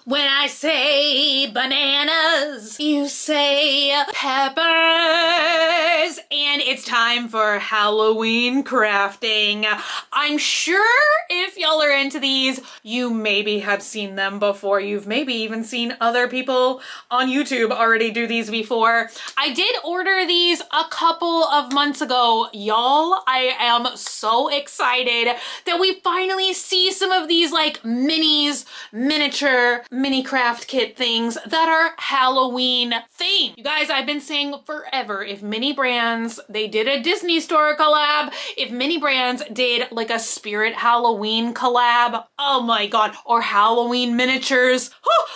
When I say bananas, you say peppers. And it's time for Halloween crafting. I'm sure if y'all are into these, you maybe have seen them before. You've maybe even seen other people on YouTube already do these before. I did order these a couple of months ago, y'all. I am so excited that we finally see some of these like miniature mini craft kit things that are Halloween themed. You guys, I've been saying forever, if mini brands, they did a Disney store collab, if mini brands did like a Spirit Halloween collab, oh my god, or Halloween miniatures,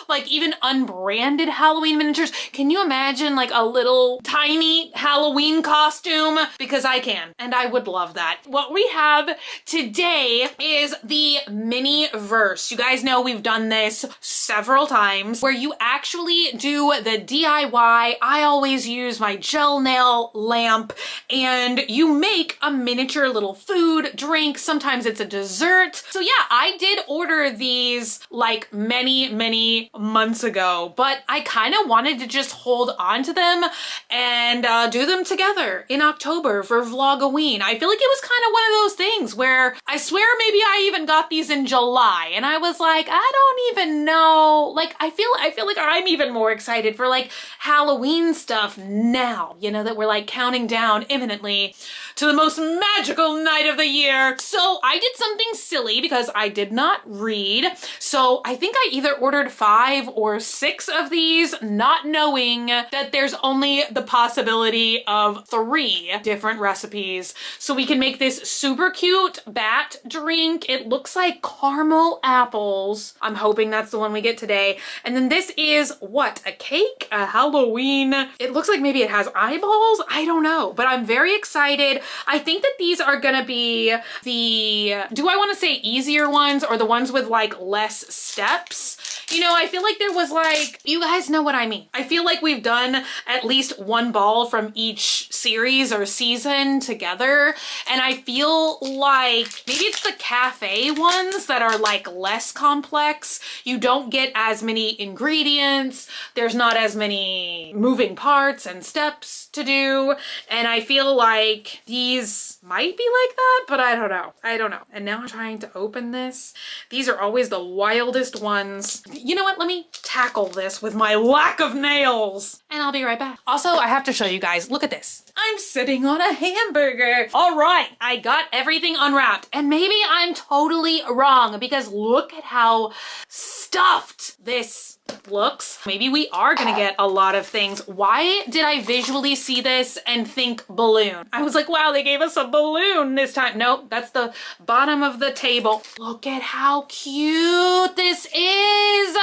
like even unbranded Halloween miniatures. Can you imagine like a little tiny Halloween costume? Because I can, and I would love that. What we have today is the mini verse. You guys know we've done this several times where you actually do the DIY. I always use my gel nail lamp and you make a miniature little food, drink. Sometimes it's a dessert. So yeah, I did order these like many months ago, but I kind of wanted to just hold on to them and do them together in October for Vlogoween. I feel like it was kind of one of those things where I swear maybe I even got these in July and I was like, I don't even know. Like I feel like I'm even more excited for like Halloween stuff now, you know, that we're like counting down imminently to the most magical night of the year. So I did something silly because I did not read. So I think I either ordered 5 or 6 of these, not knowing that there's only the possibility of 3 different recipes. So we can make this super cute bat drink. It looks like caramel apples. I'm hoping that's the one we get today. And then this is what? A cake? A Halloween? It looks like maybe it has eyeballs? I don't know, but I'm very excited. I think that these are gonna be the, do I want to say easier ones or the ones with like less steps? You know, I feel like there was like, you guys know what I mean. I feel like we've done at least one ball from each series or season together. And I feel like maybe it's the cafe ones that are like less complex. You don't get as many ingredients. There's not as many moving parts and steps to do. And I feel like these might be like that, but I don't know. I don't know. And now I'm trying to open this. These are always the wildest ones. You know what? Let me tackle this with my lack of nails and I'll be right back. Also, I have to show you guys, look at this. I'm sitting on a hamburger. All right, I got everything unwrapped and maybe I'm totally wrong because look at how stuffed this looks. Maybe we are gonna get a lot of things. Why did I visually see this and think balloon? I was like, wow, they gave us a balloon this time. Nope, that's the bottom of the table. Look at how cute this is.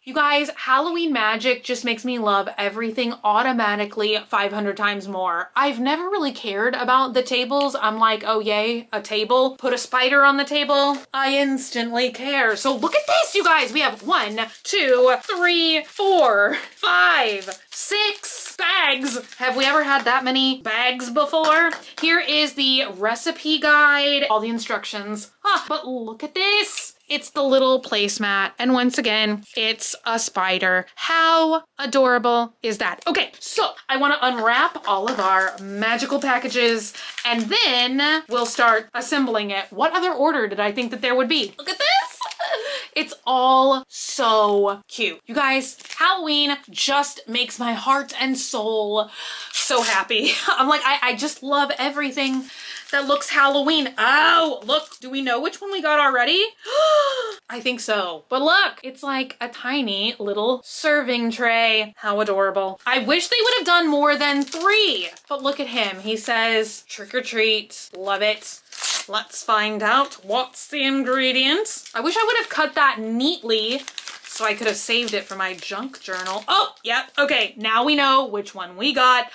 You guys, Halloween magic just makes me love everything automatically 500 times more. I've never really cared about the tables. I'm like, oh yay, a table. Put a spider on the table. I instantly care. So look at this, you guys. We have 1, 2, 3, 4, 5, 6 bags. Have we ever had that many bags before? Here is the recipe guide, all the instructions. But look at this. It's the little placemat. And once again, it's a spider. How adorable is that? Okay, so I want to unwrap all of our magical packages and then we'll start assembling it. What other order did I think that there would be? Look at this. It's all so cute. You guys, Halloween just makes my heart and soul so happy. I'm like, I just love everything that looks Halloween. Oh, look, do we know which one we got already? I think so. But look, it's like a tiny little serving tray. How adorable. I wish they would have done more than 3, but look at him. He says, trick or treat. Love it. Let's find out what's the ingredients. I wish I would have cut that neatly so I could have saved it for my junk journal. Oh, yep. Okay, now we know which one we got.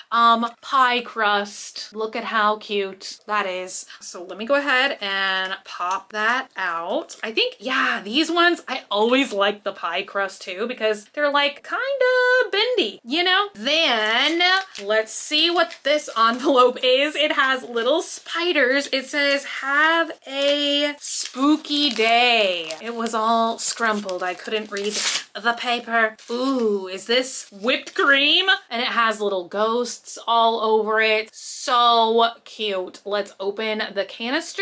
Pie crust. Look at how cute that is. So let me go ahead and pop that out. I think, yeah, these ones, I always like the pie crust too because they're like kind of bendy, you know? Then let's see what this envelope is. It has little spiders. It says, have a spooky day. It was all scrumpled. I couldn't read the paper. Ooh, is this whipped cream? And it has little ghosts all over it. So cute. Let's open the canister.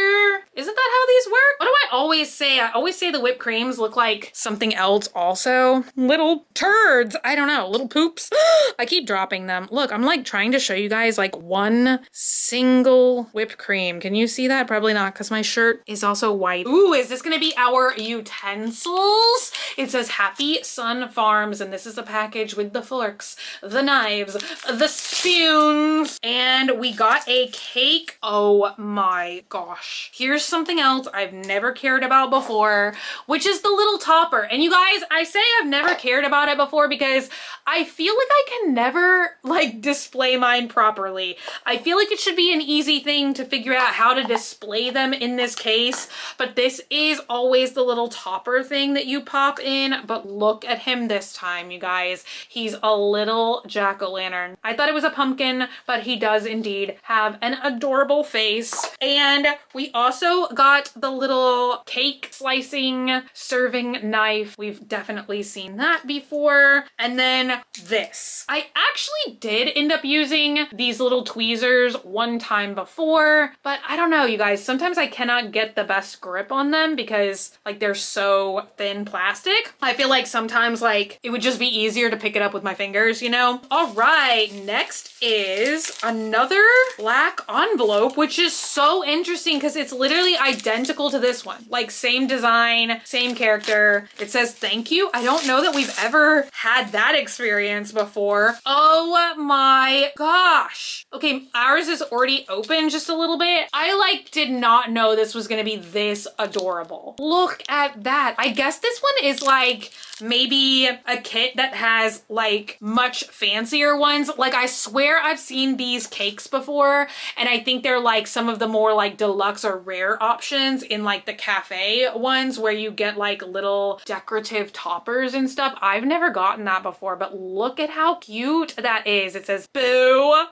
Isn't that how these work? What do I always say? I always say the whipped creams look like something else also. Little turds. I don't know. Little poops. I keep dropping them. Look, I'm like trying to show you guys like one single whipped cream. Can you see that? Probably not because my shirt is also white. Ooh, is this gonna be our utensils? It says Happy Sun Farms, and this is the package with the forks, the knives, the spoons, and we got a cake. Oh my gosh. Here's something else I've never cared about before, which is the little topper. And you guys, I say I've never cared about it before because I feel like I can never like display mine properly. I feel like it should be an easy thing to figure out how to display them in this case, but this is always the little topper thing that you pop in. But look at him this time, you guys. He's a little jack-o'-lantern. I thought it was a pumpkin, but he does indeed have an adorable face. And we also got the little cake slicing serving knife. We've definitely seen that before. And then this. I actually did end up using these little tweezers one time before, but I don't know, you guys. Sometimes I cannot get the best grip on them because like they're so thin plastic. I feel like sometimes like it would just be easier to pick it up with my fingers, you know? All right, next is another black envelope, which is so interesting because it's literally identical to this one. Like same design, same character. It says thank you. I don't know that we've ever had that experience before. Oh my gosh. Okay, ours is already open just a little bit. I like did not know this was gonna be this adorable. Look at that. I guess this one is like maybe a kit that has like much fancier ones. Like I swear I've seen these cakes before, and I think they're like some of the more like deluxe or rare options in like the cafe ones where you get like little decorative toppers and stuff. I've never gotten that before, but look at how cute that is. It says boo.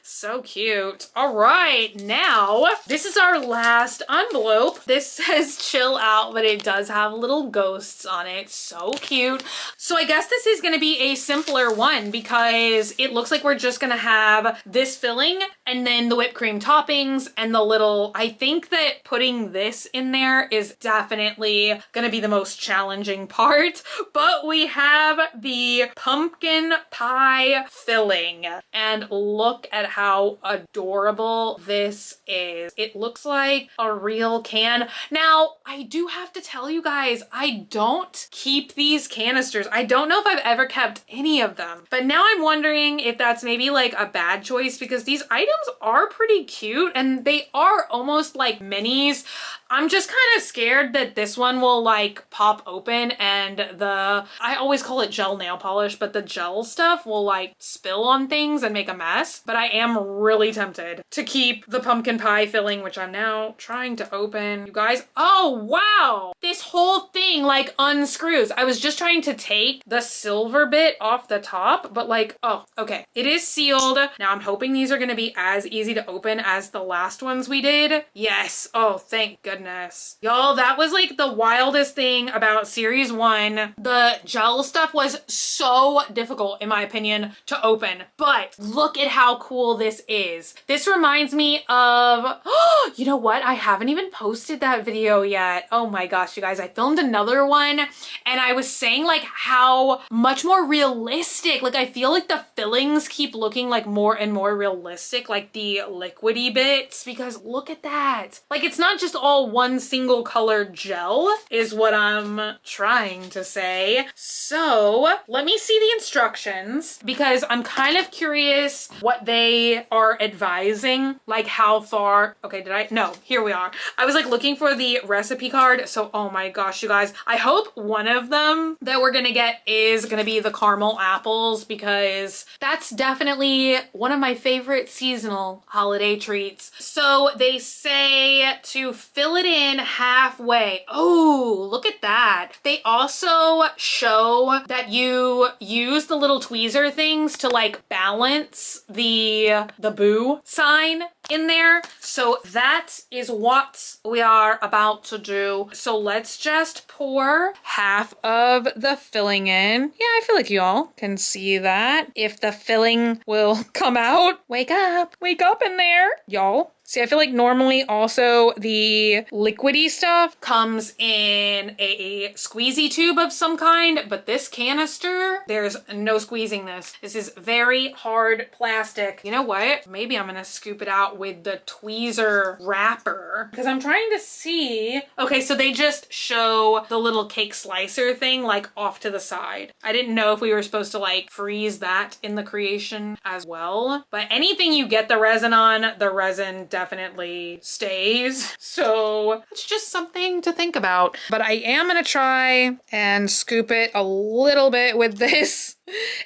So cute. All right, now this is our last envelope. This says chill out, but it does have little ghosts on it. So cute. So I guess this is going to be a simpler one because it looks like we're just going to have this filling and then the whipped cream toppings and the little, I think that putting this in there is definitely going to be the most challenging part, but we have the pumpkin pie filling and look at how adorable this is. It looks like a real can. Now, I do have to tell you guys, I don't keep these canisters. I don't know if I've ever kept any of them, but now I'm wondering if that's maybe like a bad choice because these items are pretty cute and they are almost like minis. I'm just kind of scared that this one will like pop open and I always call it gel nail polish, but the gel stuff will like spill on things and make a mess. But I am really tempted to keep the pumpkin pie filling, which I'm now trying to open. You guys, oh wow! This whole thing like unscrews. I was just trying to take the silver bit off the top, but like, oh, okay. It is sealed. Now I'm hoping these are gonna be as easy to open as the last ones we did. Yes. Oh, thank goodness. Y'all, that was like the wildest thing about series 1. The gel stuff was so difficult in my opinion to open, but look at how cool this is. This reminds me of, oh, you know what? I haven't even posted that video yet. Oh my gosh, you guys, I filmed another one and I was saying like how much more realistic, like I feel like the fillings keep looking like more and more realistic, like the liquidy bits, because look at that. Like it's not just all all one single color gel is what I'm trying to say. So let me see the instructions because I'm kind of curious what they are advising, like how far. Okay, no, here we are. I was like looking for the recipe card. So, oh my gosh, you guys, I hope one of them that we're gonna get is gonna be the caramel apples because that's definitely one of my favorite seasonal holiday treats. So they say to fill it in halfway. Oh, look at that. They also show that you use the little tweezer things to like balance the boo sign in there. So that is what we are about to do. So let's just pour half of the filling in. Yeah, I feel like y'all can see that. If the filling will come out, wake up in there, y'all. See, I feel like normally also the liquidy stuff comes in a squeezy tube of some kind, but this canister, there's no squeezing this. This is very hard plastic. You know what? Maybe I'm gonna scoop it out with the tweezer wrapper because I'm trying to see. Okay, so they just show the little cake slicer thing like off to the side. I didn't know if we were supposed to like freeze that in the creation as well, but anything you get the resin on, the resin definitely stays. So it's just something to think about. But I am gonna try and scoop it a little bit with this.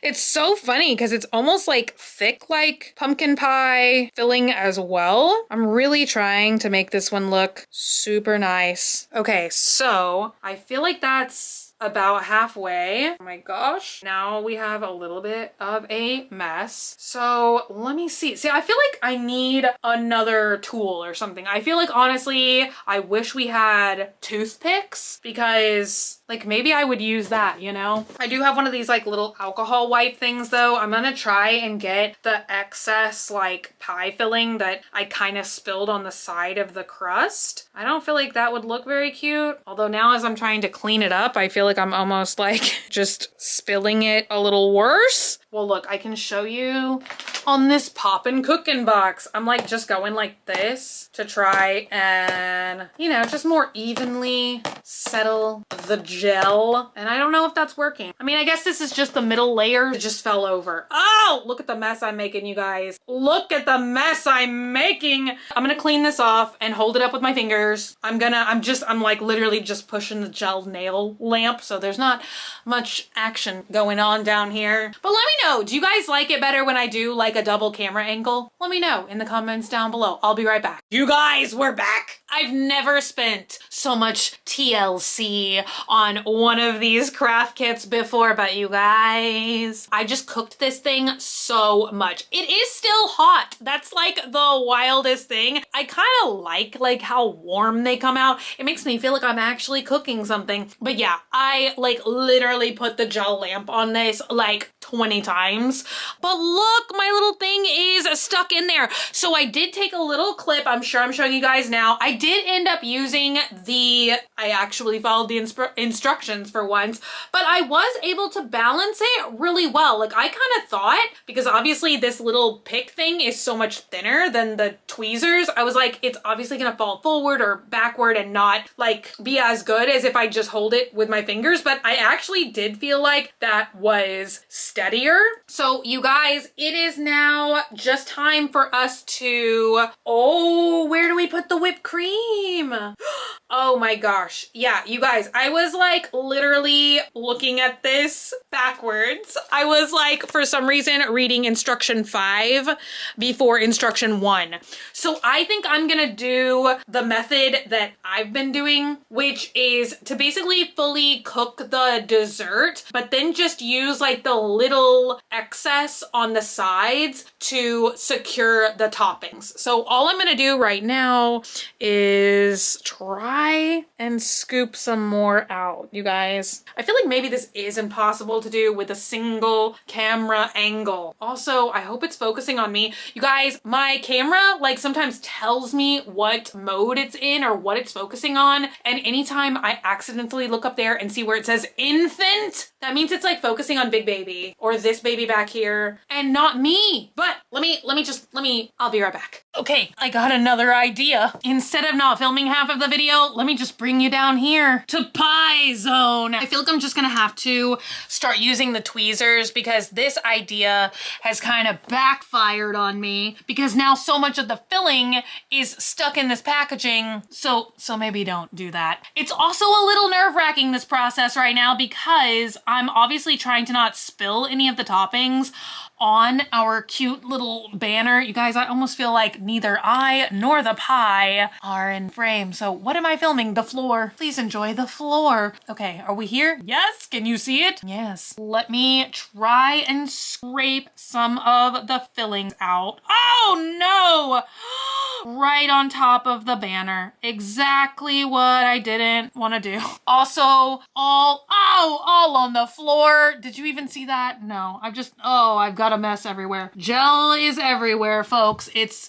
It's so funny because it's almost like thick like pumpkin pie filling as well. I'm really trying to make this one look super nice. Okay, so I feel like that's about halfway. Oh my gosh. Now we have a little bit of a mess. So let me see. See, I feel like I need another tool or something. I feel like honestly, I wish we had toothpicks because like maybe I would use that, you know? I do have one of these like little alcohol wipe things though. I'm gonna try and get the excess like pie filling that I kind of spilled on the side of the crust. I don't feel like that would look very cute. Although now as I'm trying to clean it up, I feel like I'm almost like just spilling it a little worse. Well, look, I can show you on this poppin' cooking box. I'm like just going like this to try and, you know, just more evenly settle the gel. And I don't know if that's working. I mean, I guess this is just the middle layer. It just fell over. Oh, look at the mess I'm making, you guys. Look at the mess I'm making. I'm gonna clean this off and hold it up with my fingers. I'm like literally just pushing the gel nail lamp. So there's not much action going on down here. But let me know, do you guys like it better when I do like a double camera angle? Let me know in the comments down below. I'll be right back. You guys, we're back. I've never spent so much TLC on one of these craft kits before, but you guys, I just cooked this thing so much. It is still hot. That's like the wildest thing. I kind of like how warm they come out. It makes me feel like I'm actually cooking something. But yeah, I like literally put the gel lamp on this like 20 times. But look, my little thing is stuck in there. So I did take a little clip. I'm sure I'm showing you guys now. I did end up using I actually followed the instructions for once, but I was able to balance it really well. Like I kind of thought, because obviously this little pick thing is so much thinner than the tweezers, I was like, it's obviously gonna fall forward or backward and not like be as good as if I just hold it with my fingers. But I actually did feel like that was steadier. So you guys, it is now just time for us to, oh, where do we put the whipped cream? Oh my gosh. Yeah, you guys, I was like literally looking at this backwards. I was like, for some reason, reading instruction 5 before instruction 1. So I think I'm gonna do the method that I've been doing, which is to basically fully cook the dessert, but then just use like the little excess on the sides to secure the toppings. So all I'm gonna do right now is try try and scoop some more out, you guys. I feel like maybe this is impossible to do with a single camera angle. Also, I hope it's focusing on me. You guys, my camera like sometimes tells me what mode it's in or what it's focusing on. And anytime I accidentally look up there and see where it says infant, that means it's like focusing on big baby or this baby back here and not me. But I'll be right back. Okay, I got another idea. Instead of not filming half of the video, let me just bring you down here to pie zone. I feel like I'm just gonna have to start using the tweezers because this idea has kind of backfired on me because now so much of the filling is stuck in this packaging. So maybe don't do that. It's also a little nerve-wracking, this process right now, because I'm obviously trying to not spill any of the toppings on our cute little banner. You guys, I almost feel like neither I nor the pie are in frame. So what am I filming? The floor. Please enjoy the floor. Okay, are we here? Yes, can you see it? Yes. Let me try and scrape some of the fillings out. Oh no! Right on top of the banner. Exactly what I didn't want to do. Also, all on the floor. Did you even see that? No, I've got a mess everywhere. Gel is everywhere, folks. It's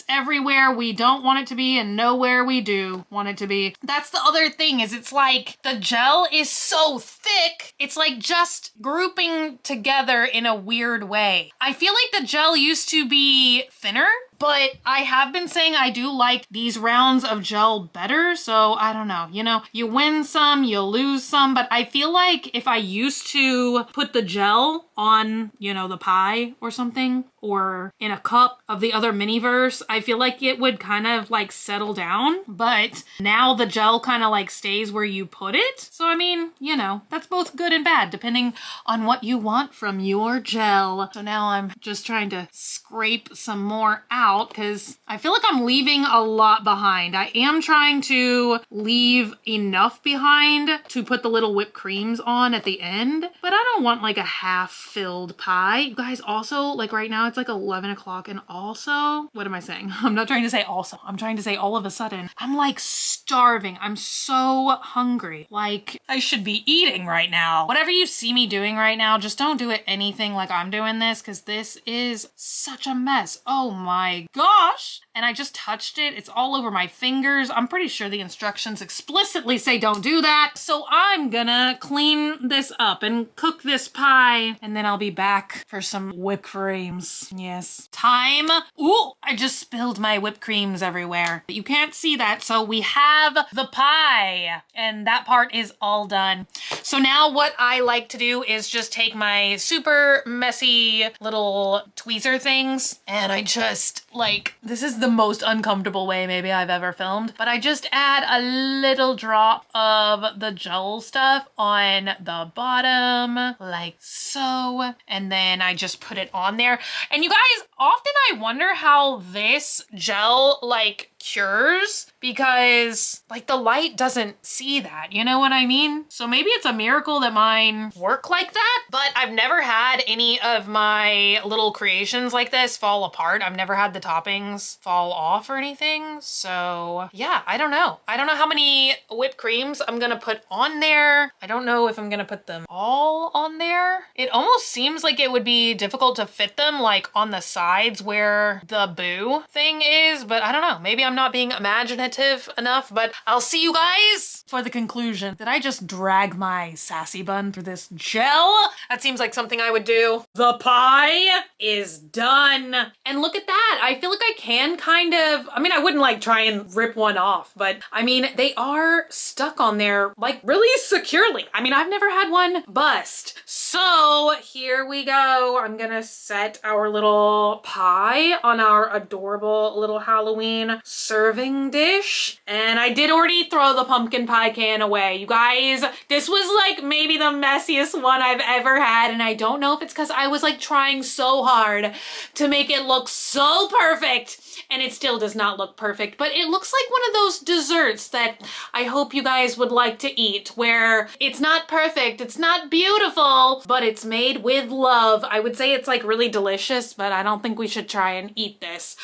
everywhere we don't want it to be and nowhere we do want it to be. That's the other thing, is it's like the gel is so thick, it's like just grouping together in a weird way. I feel like the gel used to be thinner, but I have been saying I do like these rounds of gel better, so I don't know. You know, you win some, you lose some, but I feel like if I used to put the gel on, you know, the pie or something, or in a cup of the other mini-verse, I feel like it would kind of like settle down, but now the gel kind of like stays where you put it. So I mean, you know, that's both good and bad depending on what you want from your gel. So now I'm just trying to scrape some more out because I feel like I'm leaving a lot behind. I am trying to leave enough behind to put the little whipped creams on at the end, but I don't want like a half-filled pie. You guys, also, like right now it's like 11 o'clock, and also, what am I saying? I'm not trying to say also. I'm trying to say all of a sudden. I'm like starving. I'm so hungry. Like I should be eating right now. Whatever you see me doing right now, just don't do it anything like I'm doing this, because this is such a mess. Oh my gosh. And I just touched it. It's all over my fingers. I'm pretty sure the instructions explicitly say don't do that. So I'm gonna clean this up and cook this pie, and then I'll be back for some whipped creams. Yes. Time. Ooh, I just spilled my whipped creams everywhere. You can't see that, so we have the pie, and that part is all done. So now what I like to do is just take my super messy little tweezer things, and I just like, this is the most uncomfortable way maybe I've ever filmed, but I just add a little drop of the gel stuff on the bottom like so, and then I just put it on there. And you guys, often I wonder how this gel like cures, because like the light doesn't see that, you know what I mean? So maybe it's a miracle that mine work like that, but I've never had any of my little creations like this fall apart. I've never had the toppings fall off or anything. So yeah, I don't know. I don't know how many whipped creams I'm gonna put on there. I don't know if I'm gonna put them all on there. It almost seems like it would be difficult to fit them like on the sides where the boo thing is, but I don't know. Maybe I'm not being imaginative enough, but I'll see you guys for the conclusion. Did I just drag my sassy bun through this gel? That seems like something I would do. The pie is done. And look at that. I feel like I can kind of, I mean, I wouldn't like try and rip one off, but I mean, they are stuck on there like really securely. I mean, I've never had one bust. So here we go. I'm gonna set our little pie on our adorable little Halloween serving dish. And I did already throw the pumpkin pie can away. You guys, this was like maybe the messiest one I've ever had. And I don't know if it's because I was like trying so hard to make it look so perfect. And it still does not look perfect, but it looks like one of those desserts that I hope you guys would like to eat, where it's not perfect, it's not beautiful, but it's made with love. I would say it's like really delicious, but I don't think we should try and eat this.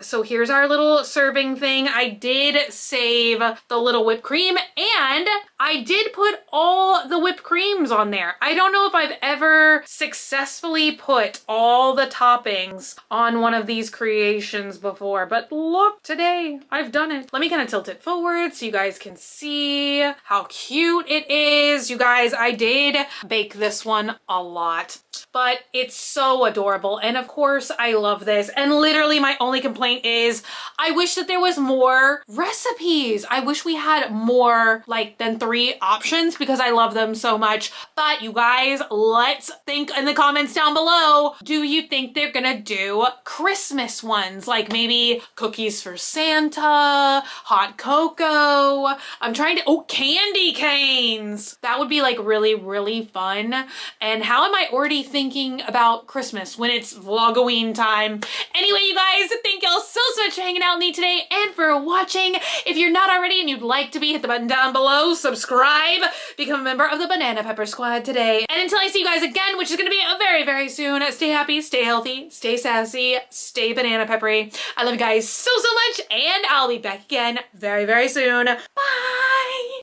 So here's our little serving thing, I did save the little whipped cream, and I did put all the whipped creams on there. I don't know if I've ever successfully put all the toppings on one of these creations before, but look, today I've done it. Let me kind of tilt it forward so you guys can see how cute it is. You guys, I did bake this one a lot, but it's so adorable. And of course, I love this. And literally my only complaint is I wish that there was more recipes. I wish we had more than 3 options because I love them so much. But you guys, let's think in the comments down below. Do you think they're gonna do Christmas ones? Like maybe cookies for Santa, hot cocoa. I'm trying to, oh, candy canes. That would be like really, really fun. And how am I already thinking about Christmas when it's Vlogoween time? Anyway, you guys, thank y'all so much for hanging out with me today and for watching. If you're not already and you'd like to be, hit the button down below, subscribe, become a member of the Banana Pepper Squad today. And until I see you guys again, which is gonna be very, very soon, stay happy, stay healthy, stay sassy, stay banana peppery. I love you guys so much, and I'll be back again very, very soon. Bye!